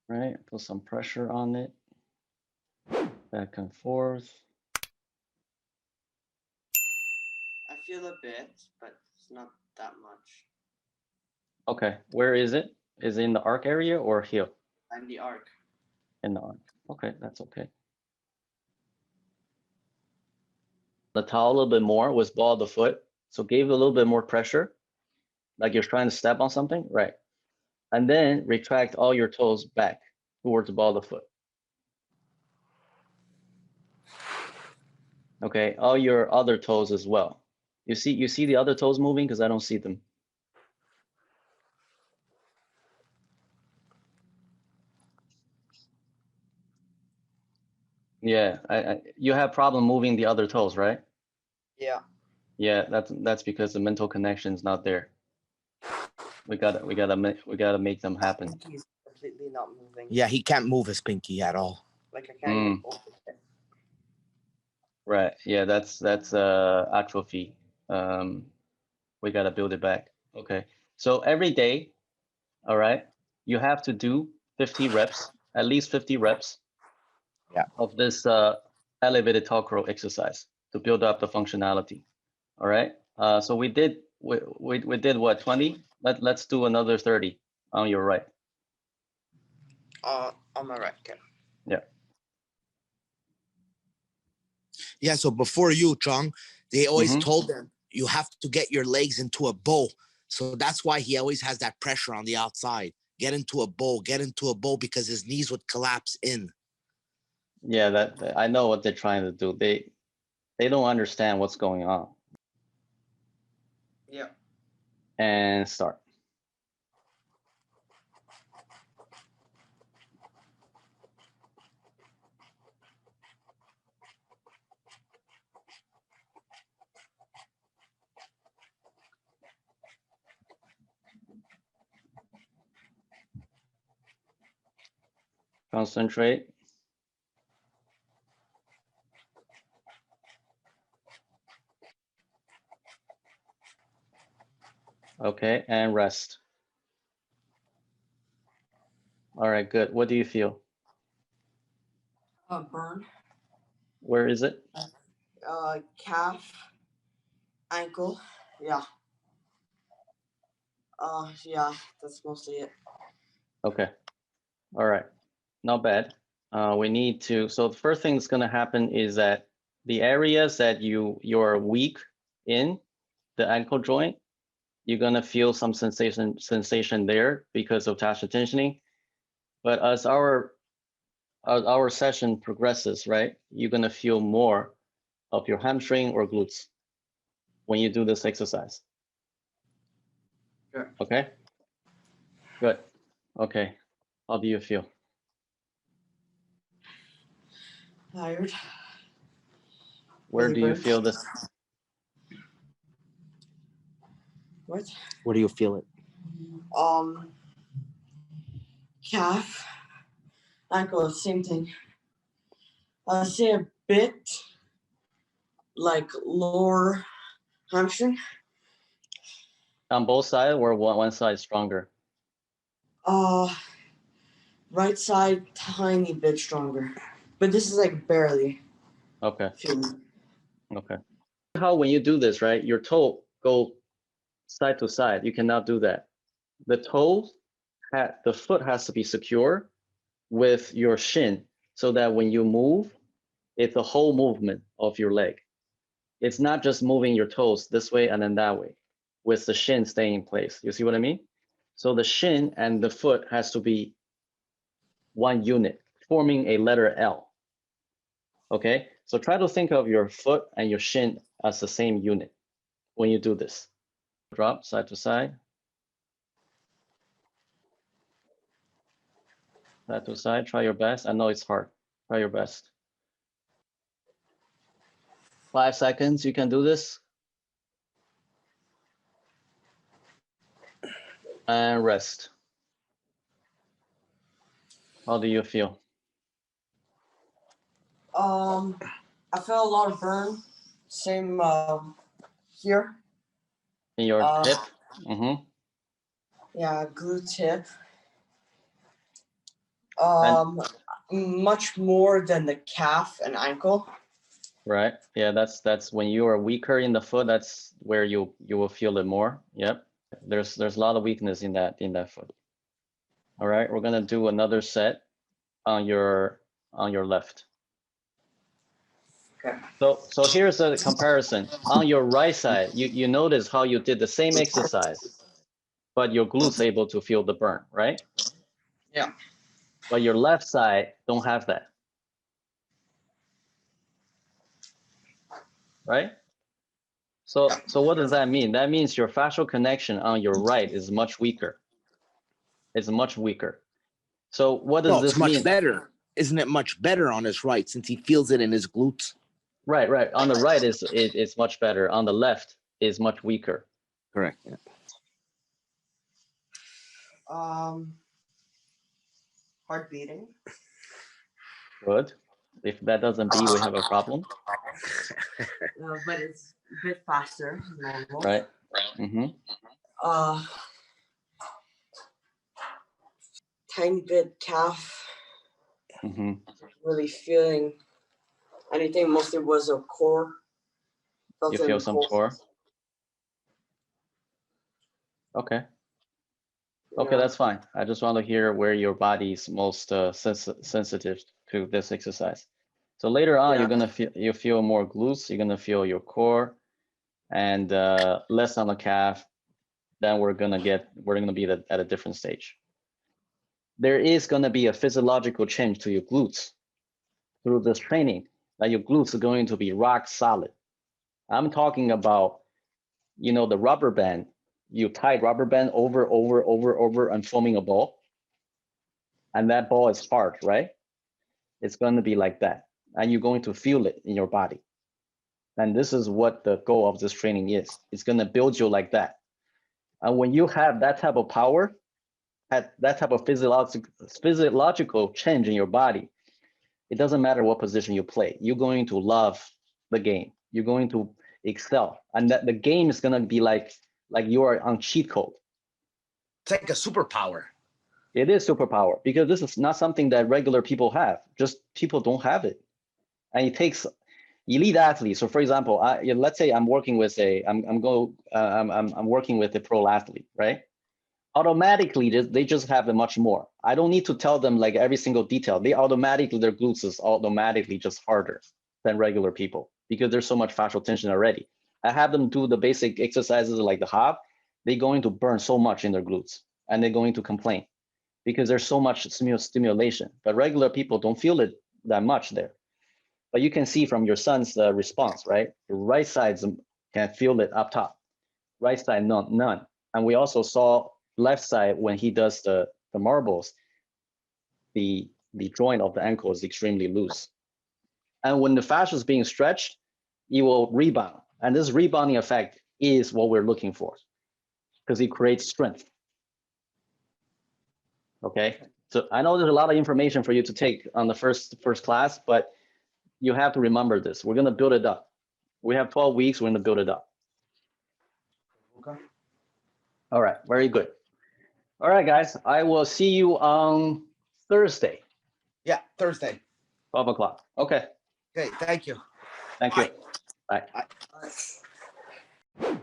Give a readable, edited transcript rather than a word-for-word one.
right? Put some pressure on it, back and forth. I feel a bit, but it's not that much. Okay, where is it? Is it in the arc area or heel? I'm the arc. In the arc. Okay, that's okay. The towel a little bit more with ball of the foot. So give it a little bit more pressure, like you're trying to step on something, right? And then retract all your toes back towards the ball of the foot. Okay, all your other toes as well. You see the other toes moving because I don't see them. Yeah, you have problem moving the other toes, right? Yeah. Yeah, that's because the mental connection is not there. We gotta make them happen. Pinky's completely not moving. Yeah, he can't move his pinky at all. Like I can't even open it. Right. Yeah, that's atrophy. We gotta build it back. Okay. So every day, all right, you have to do 50 reps, at least 50 reps. Yeah. Of this elevated talk row exercise to build up the functionality. All right. So we did what, 20? Let's do another 30 on your right. On my right. Okay. Yeah. Yeah, so before you, Chong, they always Mhm. told him you have to get your legs into a bow. So that's why he always has that pressure on the outside. Get into a bow, because his knees would collapse in. Yeah, that I know what they're trying to do. They don't understand what's going on. Yeah. And start. Concentrate. Okay, and rest. All right, good. What do you feel? Burn. Where is it? Calf. Ankle. Yeah. Yeah, that's mostly it. Okay. All right. Not bad. We need to, so the first thing that's going to happen is that the areas that you're weak in, the ankle joint, you're going to feel some sensation there because of fascia tensioning. But as our session progresses, right, you're going to feel more of your hamstring or glutes when you do this exercise. Sure. Okay. Good. Okay. How do you feel? Tired. Where Really do you burnt. feel this? What? Where do you feel it? Calf. Ankle. Same thing. I say a bit like lower hamstring. On both sides or one side stronger? Right side tiny bit stronger, but this is like barely. Okay. Feeling. Okay. How when you do this, right, your toe go side to side. You cannot do that. The toe, the foot has to be secure with your shin so that when you move, it's a whole movement of your leg. It's not just moving your toes this way and then that way with the shin staying in place. You see what I mean? So the shin and the foot has to be one unit, forming a letter L. Okay? So try to think of your foot and your shin as the same unit when you do this. Drop side to side. Side to side. Try your best. I know it's hard. Try your best. 5 seconds. You can do this. And rest. How do you feel? I felt a lot of burn. Same here. In your hip? Mm-hmm. Yeah, glute hip. Much more than the calf and ankle. Right. Yeah, that's when you are weaker in the foot, that's where you will feel it more. Yep. There's a lot of weakness in that foot. All right, we're gonna do another set on your left. Okay. So here's a comparison. On your right side, you notice how you did the same exercise, but your glutes able to feel the burn, right? Yeah. But your left side don't have that. Right? So what does that mean? That means your fascial connection on your right is much weaker. It's much weaker. So what does No, this it's much mean? better. Isn't it much better on his right since he feels it in his glutes? Right. On the right it's much better. On the left is much weaker. Correct. Yeah. Heart beating. Good. If that doesn't beat, we have a problem. But it's a bit faster than normal. Right. Mm-hmm. Tiny bit calf. Mm-hmm. Really feeling anything. Mostly was a core. You feel some core? Okay. Okay, that's fine. I just want to hear where your body is most sensitive to this exercise. So later on, you're gonna feel more glutes. You're gonna feel your core, and less on the calf. Then we're gonna be at a different stage. There is gonna be a physiological change to your glutes through this training. That your glutes are going to be rock solid. I'm talking about, the rubber band. You tie rubber band over and forming a ball. And that ball is hard, right? It's going to be like that. And you're going to feel it in your body. And this is what the goal of this training is. It's going to build you like that. And when you have that type of power, that type of physiological change in your body, it doesn't matter what position you play. You're going to love the game. You're going to excel. And that the game is going to be like you are on cheat code. It's like a superpower. It is superpower because this is not something that regular people have. Just people don't have it. And it takes elite athletes. So for example, let's say I'm working with I'm working with a pro athlete, right? Automatically, they just have it much more. I don't need to tell them like every single detail. Their glutes is automatically just harder than regular people because there's so much fascial tension already. I have them do the basic exercises like the hop. They're going to burn so much in their glutes and they're going to complain because there's so much stimulation. But regular people don't feel it that much there. But you can see from your son's response, right? The right side can feel it up top. Right side, none. And we also saw left side when he does the marbles, the joint of the ankle is extremely loose. And when the fascia is being stretched, it will rebound. And this rebounding effect is what we're looking for because it creates strength. Okay, so I know there's a lot of information for you to take on the first class, but you have to remember this. We're gonna build it up. We have 12 weeks, we're gonna build it up. Okay. All right, very good. All right, guys, I will see you on Thursday. Yeah, Thursday. 12 o'clock. Okay. Okay, thank you. Thank you. Bye. Bye.